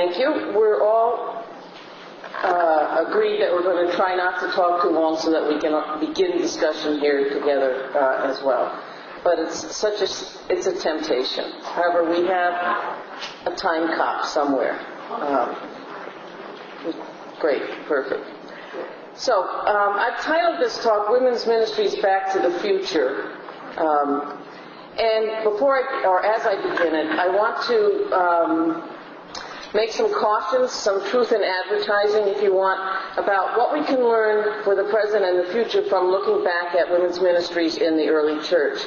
Thank you. We're all agreed that we're going to try not to talk too long so that we can begin discussion here together as well. But it's a temptation. However, we have a time cop somewhere. Great, perfect. So I've titled this talk "Women's Ministries Back to the Future." And as I begin it, I want to make some cautions, some truth in advertising, if you want, about what we can learn for the present and the future from looking back at women's ministries in the early church.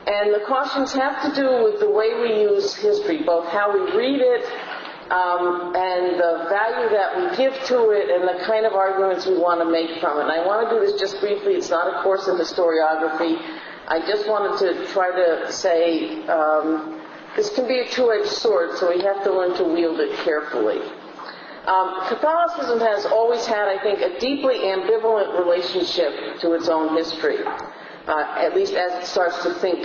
And the cautions have to do with the way we use history, both how we read it and the value that we give to it and the kind of arguments we want to make from it. And I want to do this just briefly. It's not a course in historiography. I just wanted to try to say this can be a two-edged sword, so we have to learn to wield it carefully. Catholicism has always had, I think, a deeply ambivalent relationship to its own history, at least as it starts to think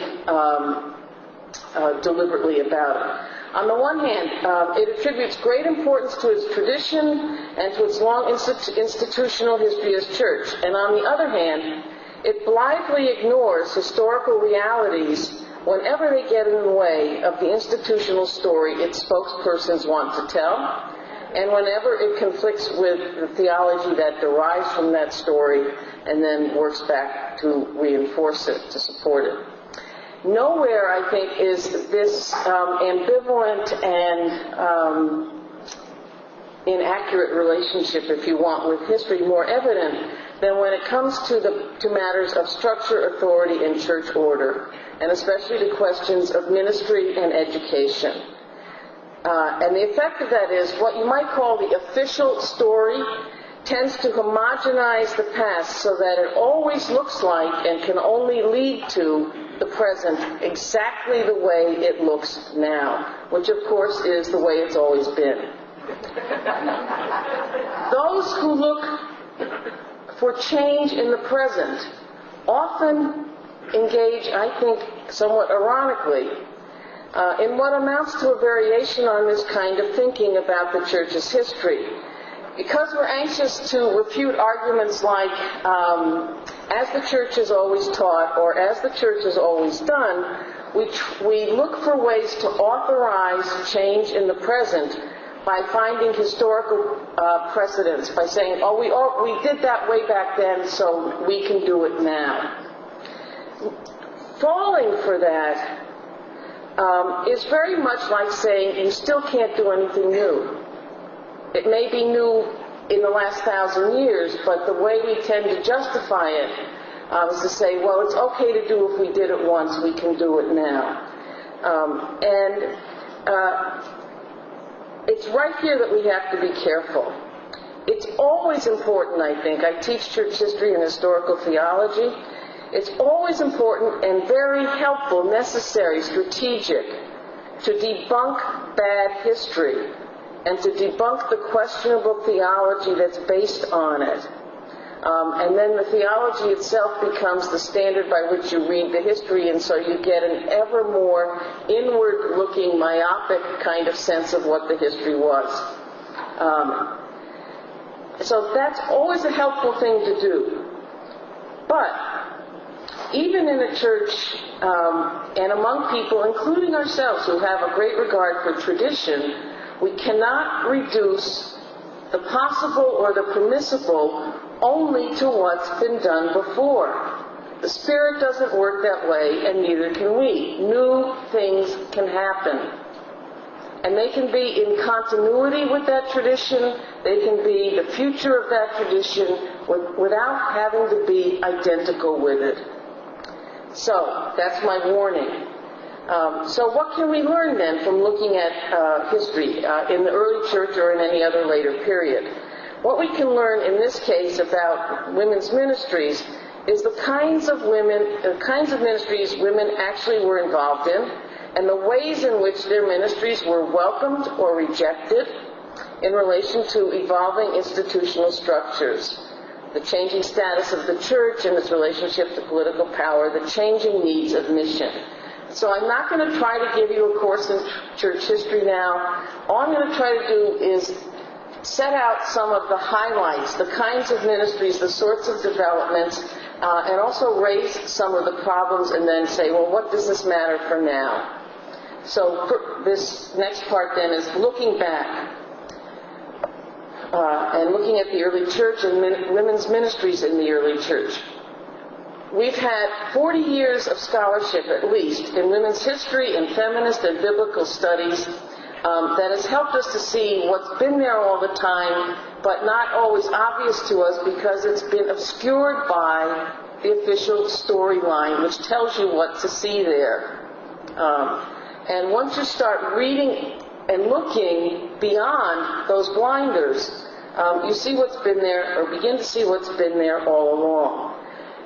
deliberately about it. On the one hand, it attributes great importance to its tradition and to its long institutional history as church. And on the other hand, it blithely ignores historical realities whenever they get in the way of the institutional story its spokespersons want to tell, and whenever it conflicts with the theology that derives from that story and then works back to reinforce it, to support it. Nowhere, I think, is this ambivalent and inaccurate relationship, if you want, with history more evident than when it comes to matters of structure, authority, and church order, and especially to questions of ministry and education. And the effect of that is what you might call the official story tends to homogenize the past so that it always looks like and can only lead to the present exactly the way it looks now, which of course is the way it's always been. Those who look for change in the present often engage, I think, somewhat ironically, in what amounts to a variation on this kind of thinking about the church's history. Because we're anxious to refute arguments like, as the church has always taught, or as the church has always done, we look for ways to authorize change in the present by finding historical precedents, by saying, we did that way back then, so we can do it now. Falling for that is very much like saying you still can't do anything new. It may be new in the last 1,000 years, but the way we tend to justify it is to say, well, it's okay to do if we did it once, we can do it now. It's right here that we have to be careful. It's always important, I think. I teach church history and historical theology. It's always important and very helpful, necessary, strategic to debunk bad history and to debunk the questionable theology that's based on it. And then the theology itself becomes the standard by which you read the history, and so you get an ever more inward-looking, myopic kind of sense of what the history was. So that's always a helpful thing to do. But even in a church and among people, including ourselves, who have a great regard for tradition, we cannot reduce the possible or the permissible only to what's been done before. The Spirit doesn't work that way, and neither can we. New things can happen. And they can be in continuity with that tradition. They can be the future of that tradition without having to be identical with it. So, that's my warning. So what can we learn then from looking at history in the early church or in any other later period? What we can learn in this case about women's ministries is the kinds of ministries women actually were involved in, and the ways in which their ministries were welcomed or rejected in relation to evolving institutional structures, the changing status of the church and its relationship to political power, the changing needs of mission. So I'm not going to try to give you a course in church history now. All I'm going to try to do is set out some of the highlights, the kinds of ministries, the sorts of developments, and also raise some of the problems and then say, well, what does this matter for now? So this next part then is looking back and looking at the early church and women's ministries in the early church. We've had 40 years of scholarship, at least, in women's history and feminist and biblical studies that has helped us to see what's been there all the time, but not always obvious to us because it's been obscured by the official storyline, which tells you what to see there. And once you start reading and looking beyond those blinders, you see what's been there, or begin to see what's been there all along.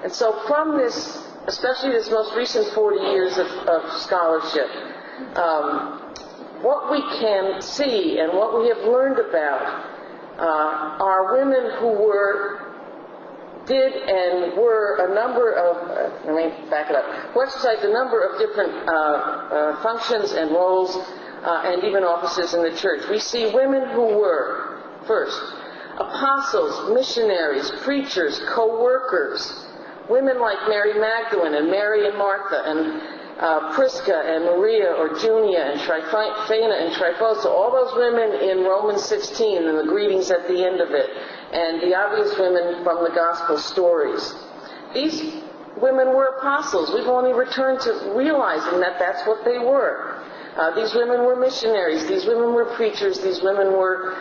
And so from this, especially this most recent 40 years of scholarship, what we can see and what we have learned about are women who did and were a number of, let me back it up, who exercised a number of different functions and roles and even offices in the church. We see women who were, first, apostles, missionaries, preachers, co-workers, women like Mary Magdalene and Mary and Martha and Prisca and Maria or Junia and Tryphena and Tryphosa, all those women in Romans 16 and the greetings at the end of it, and the obvious women from the gospel stories. These women were apostles. We've only returned to realizing that that's what they were. These women were missionaries. These women were preachers. These women were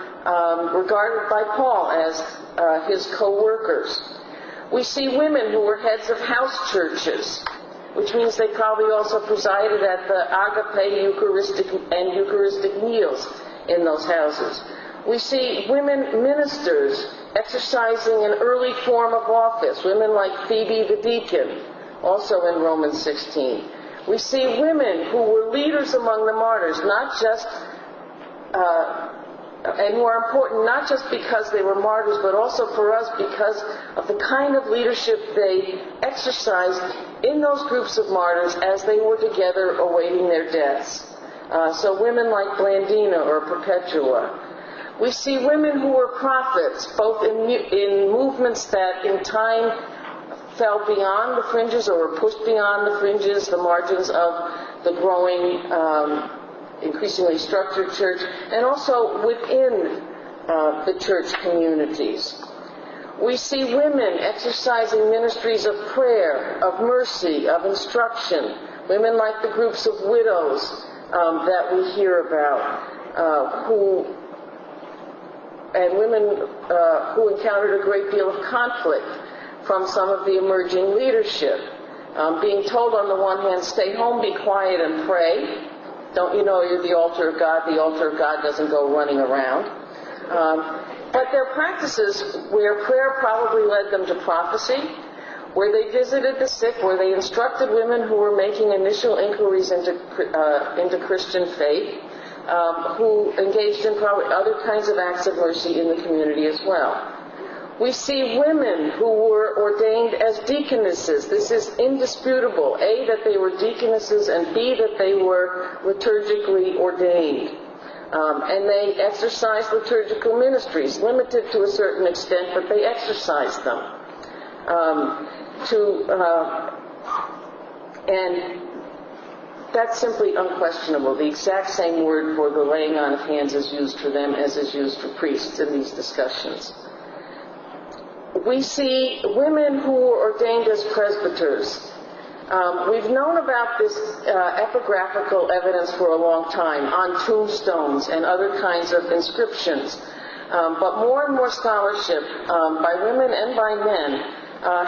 regarded by Paul as his co-workers. We see women who were heads of house churches, which means they probably also presided at the agape Eucharistic meals in those houses. We see women ministers exercising an early form of office, women like Phoebe the deacon, also in Romans 16. We see women who were leaders among the martyrs, not just and who are important not just because they were martyrs, but also for us because of the kind of leadership they exercised in those groups of martyrs as they were together awaiting their deaths. So women like Blandina or Perpetua. We see women who were prophets, both in movements that in time fell beyond the fringes or were pushed beyond the fringes, the margins of the growing increasingly structured church, and also within the church communities. We see women exercising ministries of prayer, of mercy, of instruction, women like the groups of widows that we hear about, and women who encountered a great deal of conflict from some of the emerging leadership. Being told on the one hand, stay home, be quiet, and pray. Don't you know you're the altar of God? The altar of God doesn't go running around. But their practices where prayer probably led them to prophecy, where they visited the sick, where they instructed women who were making initial inquiries into Christian faith, who engaged in probably other kinds of acts of mercy in the community as well. We see women who were ordained as deaconesses. This is indisputable. A, that they were deaconesses, and B, that they were liturgically ordained. And they exercised liturgical ministries, limited to a certain extent, but they exercised them. And that's simply unquestionable. The exact same word for the laying on of hands is used for them as is used for priests in these discussions. We see women who were ordained as presbyters. We've known about this epigraphical evidence for a long time on tombstones and other kinds of inscriptions. But more and more scholarship by women and by men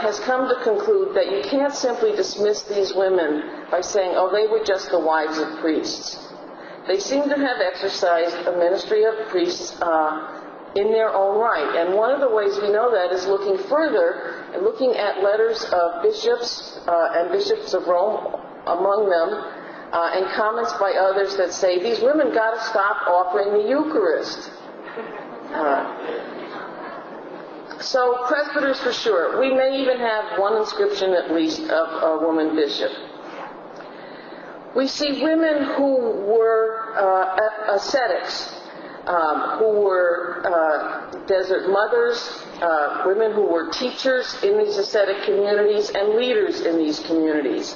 has come to conclude that you can't simply dismiss these women by saying, oh, they were just the wives of priests. They seem to have exercised a ministry of priests in their own right. And one of the ways we know that is looking further and looking at letters of bishops and bishops of Rome among them, and comments by others that say, these women got to stop offering the Eucharist. So presbyters for sure. We may even have one inscription at least of a woman bishop. We see women who were ascetics, who were desert mothers, women who were teachers in these ascetic communities and leaders in these communities.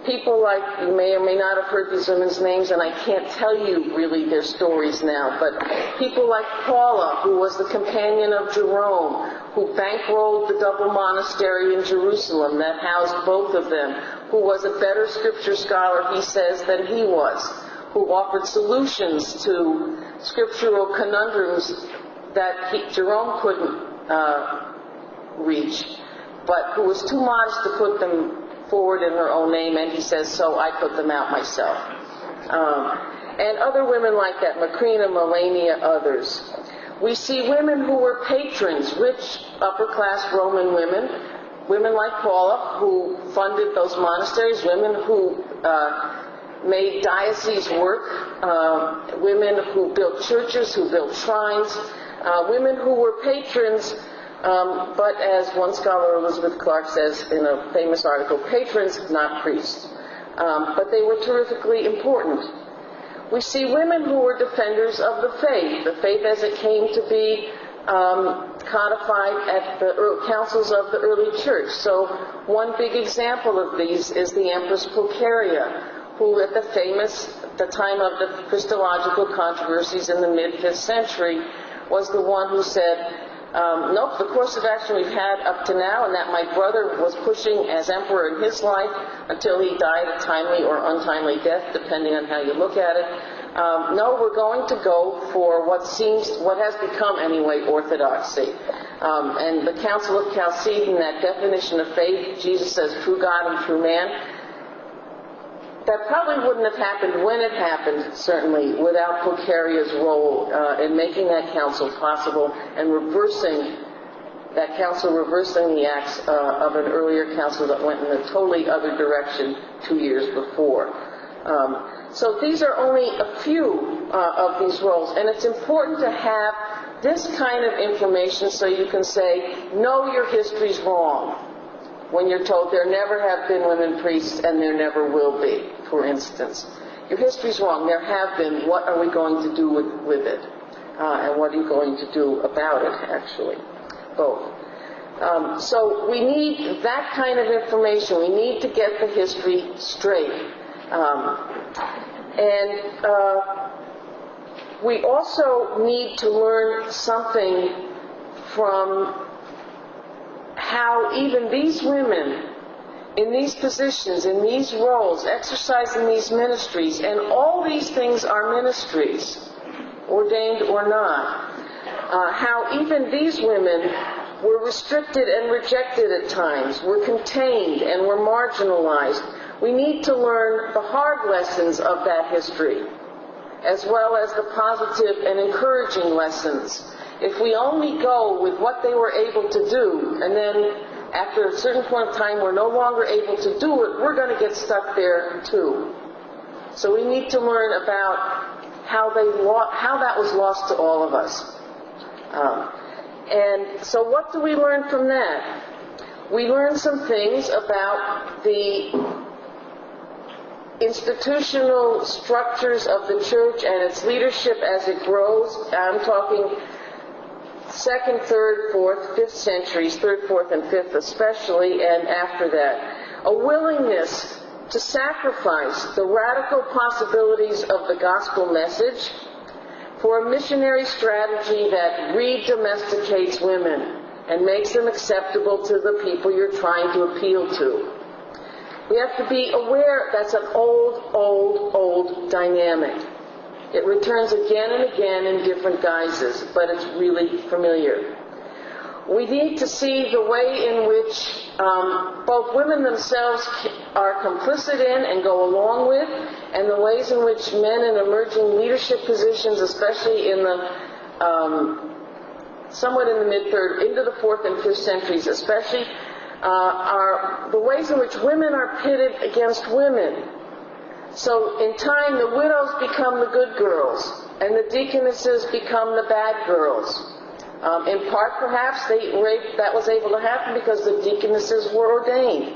People like, you may or may not have heard these women's names, and I can't tell you really their stories now, but people like Paula, who was the companion of Jerome, who bankrolled the double monastery in Jerusalem that housed both of them, who was a better scripture scholar, he says, than he was, who offered solutions to scriptural conundrums that Jerome couldn't reach, but who was too modest to put them forward in her own name, and he says, so I put them out myself. And other women like that, Macrina, Melania, others. We see women who were patrons, rich, upper-class Roman women, women like Paula, who funded those monasteries, women who made diocese work, women who built churches, who built shrines, women who were patrons, but as one scholar, Elizabeth Clark, says in a famous article, patrons, not priests. But they were terrifically important. We see women who were defenders of the faith as it came to be codified at the councils of the early church. So one big example of these is the Empress Pulcheria, who at the time of the Christological controversies in the mid-5th century, was the one who said, nope, the course of action we've had up to now, and that my brother was pushing as emperor in his life until he died a timely or untimely death, depending on how you look at it. No, we're going to go for what has become anyway, orthodoxy. And the Council of Chalcedon, that definition of faith, Jesus says true God and true man, that probably wouldn't have happened when it happened, certainly, without Pulcheria's role in making that council possible and reversing the acts of an earlier council that went in a totally other direction 2 years before. So these are only a few of these roles, and it's important to have this kind of information so you can say, no, your history's wrong, when you're told there never have been women priests and there never will be, for instance. Your history's wrong. There have been. What are we going to do with it? And what are you going to do about it, actually? Both. So we need that kind of information. We need to get the history straight. We also need to learn something from how even these women in these positions, in these roles, exercising these ministries, and all these things are ministries, ordained or not, how even these women were restricted and rejected at times, were contained and were marginalized. We need to learn the hard lessons of that history, as well as the positive and encouraging lessons. If we only go with what they were able to do, and then after a certain point of time we're no longer able to do it, we're going to get stuck there too. So we need to learn about how that was lost to all of us. And so what do we learn from that? We learn some things about the institutional structures of the church and its leadership as it grows. I'm talking 2nd, 3rd, 4th, 5th centuries, 3rd, 4th, and 5th especially, and after that. A willingness to sacrifice the radical possibilities of the gospel message for a missionary strategy that re-domesticates women and makes them acceptable to the people you're trying to appeal to. We have to be aware that's an old dynamic. It returns again and again in different guises, but it's really familiar. We need to see the way in which both women themselves are complicit in and go along with, and the ways in which men in emerging leadership positions, especially in the somewhat in the mid-3rd, into the 4th and 5th centuries especially, are the ways in which women are pitted against women. So in time, the widows become the good girls, and the deaconesses become the bad girls. In part, perhaps, that was able to happen because the deaconesses were ordained.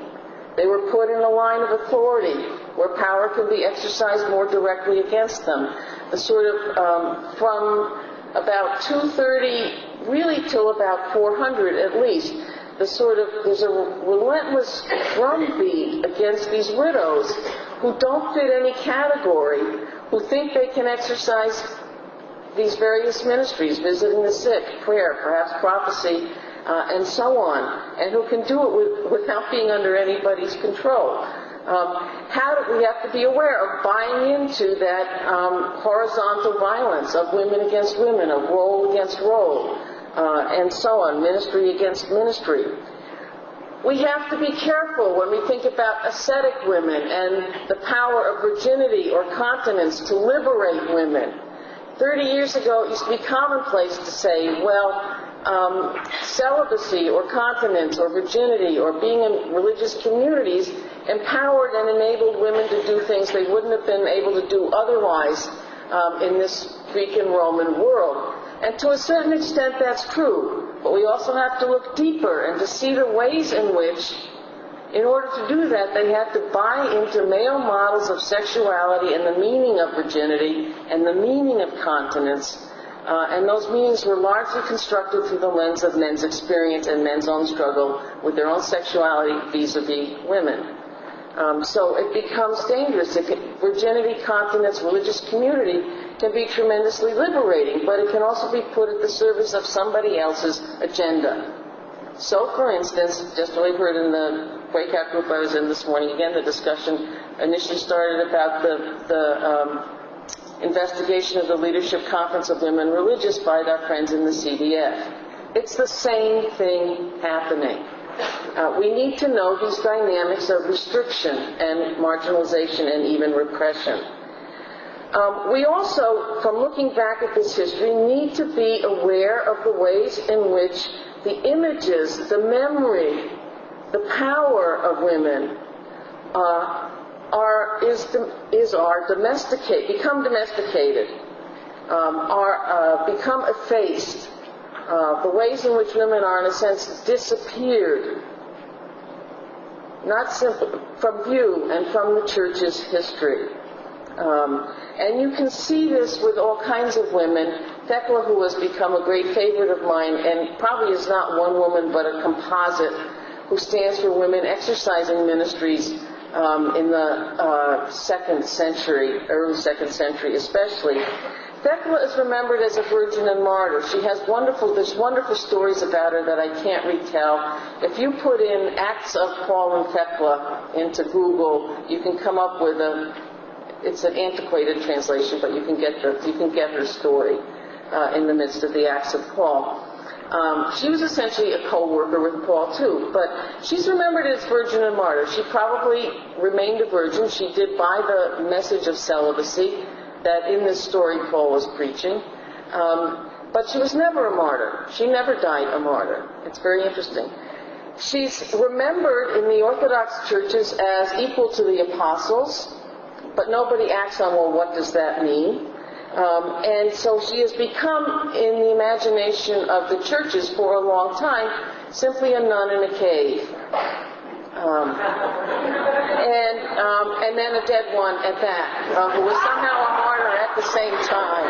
They were put in a line of authority. where power can be exercised more directly against them. The sort of, from about 230 really till about 400 at least, there's a relentless drumbeat against these widows who don't fit any category, who think they can exercise these various ministries, visiting the sick, prayer, perhaps prophecy, and so on, and who can do it without being under anybody's control. We have to be aware of buying into that horizontal violence of women against women, of role against role, and so on, ministry against ministry. We have to be careful when we think about ascetic women and the power of virginity or continence to liberate women. 30 years ago, it used to be commonplace to say, well, celibacy or continence or virginity or being in religious communities empowered and enabled women to do things they wouldn't have been able to do otherwise in this Greek and Roman world. And to a certain extent that's true, but we also have to look deeper and to see the ways in which, in order to do that, they had to buy into male models of sexuality and the meaning of virginity and the meaning of continence. And those meanings were largely constructed through the lens of men's experience and men's own struggle with their own sexuality vis-a-vis women. So it becomes dangerous. Virginity, continence, religious community can be tremendously liberating, but it can also be put at the service of somebody else's agenda. So, for instance, just what we heard in the breakout group I was in this morning, again, the discussion initially started about the investigation of the Leadership Conference of Women Religious by our friends in the CDF. It's the same thing happening. We need to know these dynamics of restriction and marginalization and even repression. We also, from looking back at this history, need to be aware of the ways in which the images, the memory, the power of women become domesticated, become effaced. The ways in which women are, in a sense, disappeared, not simply from view and from the church's history. And you can see this with all kinds of women. Thecla, who has become a great favorite of mine, and probably is not one woman but a composite, who stands for women exercising ministries in the second century, early second century especially. Thecla is remembered as a virgin and martyr. There's wonderful stories about her that I can't retell. If you put in Acts of Paul and Thecla into Google, you can come up with it's an antiquated translation, but you can get her story in the midst of the Acts of Paul. She was essentially a co-worker with Paul too, but she's remembered as virgin and martyr. She probably remained a virgin. She did buy the message of celibacy that in this story Paul was preaching, but she was never a martyr. She never died a martyr. It's very interesting. She's remembered in the Orthodox churches as equal to the apostles, but nobody acts on, well, what does that mean? And so she has become, in the imagination of the churches for a long time, simply a nun in a cave. And then a dead one at that, who was somehow a martyr at the same time.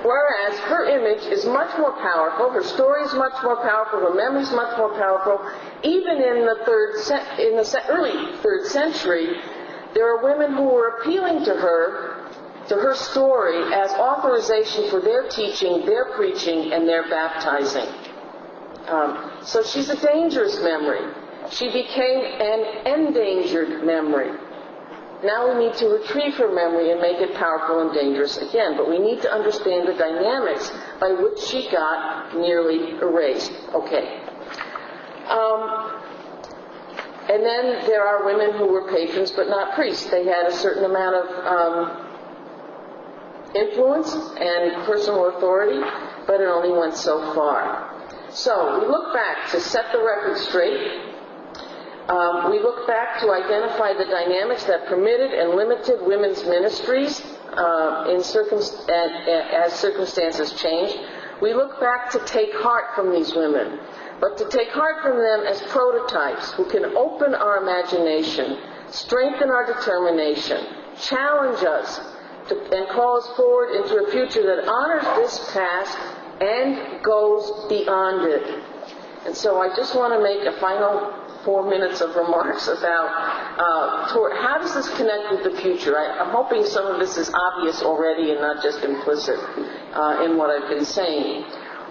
Whereas her image is much more powerful, her story is much more powerful, her memory is much more powerful. Even in the early 3rd century, there are women who were appealing to her story as authorization for their teaching, their preaching, and their baptizing. So she's a dangerous memory. She became an endangered memory. Now we need to retrieve her memory and make it powerful and dangerous again, but we need to understand the dynamics by which she got nearly erased. Okay. And then there are women who were patrons but not priests. They had a certain amount of influence and personal authority, but it only went so far. So we look back to set the record straight. We look back to identify the dynamics that permitted and limited women's ministries as circumstances changed. We look back to take heart from these women, but to take heart from them as prototypes who can open our imagination strengthen our determination, challenge us, and call us forward into a future that honors this past and goes beyond it. And so I just want to make a final 4 minutes of remarks about how does this connect with the future. I'm hoping some of this is obvious already and not just implicit in what I've been saying.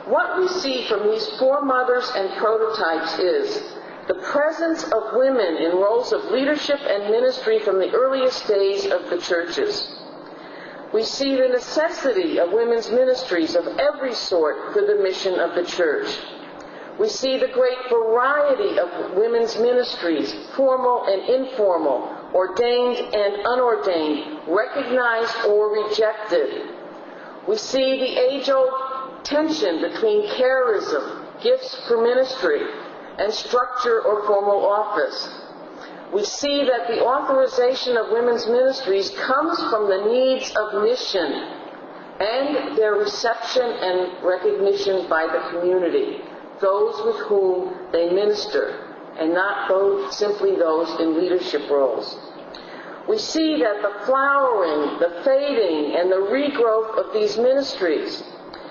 What we see from these foremothers and prototypes is the presence of women in roles of leadership and ministry from the earliest days of the churches. We see the necessity of women's ministries of every sort for the mission of the church. We see the great variety of women's ministries, formal and informal, ordained and unordained, recognized or rejected. We see the age-old tension between charism, gifts for ministry, and structure or formal office. We see that the authorization of women's ministries comes from the needs of mission and their reception and recognition by the community, those with whom they minister, and not simply those in leadership roles. We see that the flowering, the fading, and the regrowth of these ministries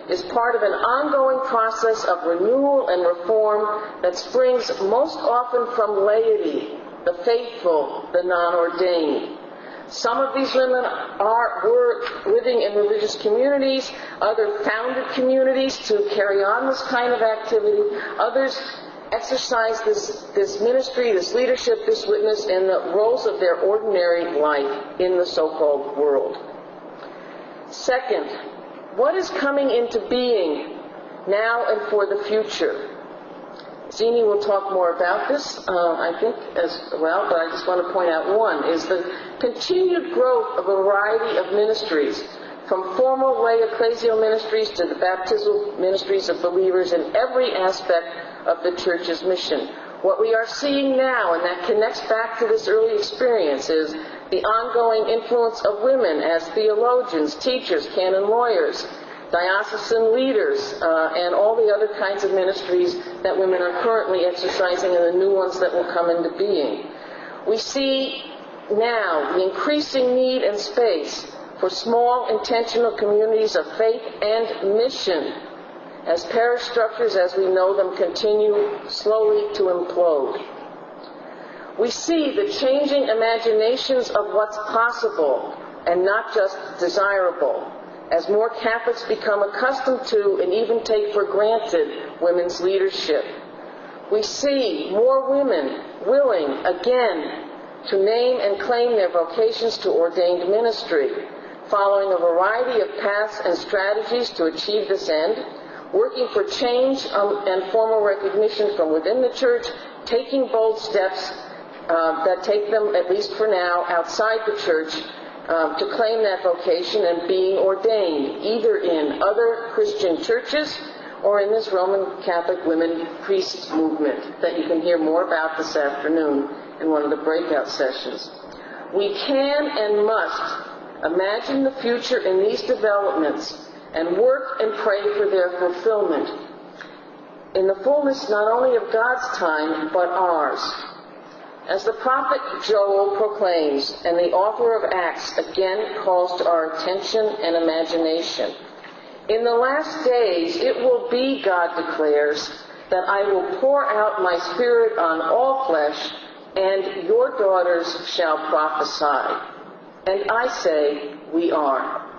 is part of an ongoing process of renewal and reform that springs most often from laity, the faithful, the non-ordained. Some of these women were living in religious communities, others founded communities to carry on this kind of activity, others exercised this ministry, this leadership, this witness in the roles of their ordinary life in the so-called world. Second, what is coming into being now and for the future? Zini will talk more about this, I think, as well, but I just want to point out one, is the continued growth of a variety of ministries, from formal lay ecclesial ministries to the baptismal ministries of believers in every aspect of the church's mission. What we are seeing now, and that connects back to this early experience, is the ongoing influence of women as theologians, teachers, canon lawyers, diocesan leaders, and all the other kinds of ministries that women are currently exercising and the new ones that will come into being. We see now the increasing need and space for small, intentional communities of faith and mission as parish structures as we know them continue slowly to implode. We see the changing imaginations of what's possible and not just desirable, as more Catholics become accustomed to and even take for granted women's leadership. We see more women willing, again, to name and claim their vocations to ordained ministry, following a variety of paths and strategies to achieve this end, working for change and formal recognition from within the Church, taking bold steps that take them, at least for now, outside the Church, to claim that vocation and being ordained, either in other Christian churches or in this Roman Catholic women priest movement that you can hear more about this afternoon in one of the breakout sessions. We can and must imagine the future in these developments and work and pray for their fulfillment in the fullness not only of God's time, but ours. As the prophet Joel proclaims, and the author of Acts again calls to our attention and imagination, in the last days it will be, God declares, that I will pour out my Spirit on all flesh, and your daughters shall prophesy. And I say, we are.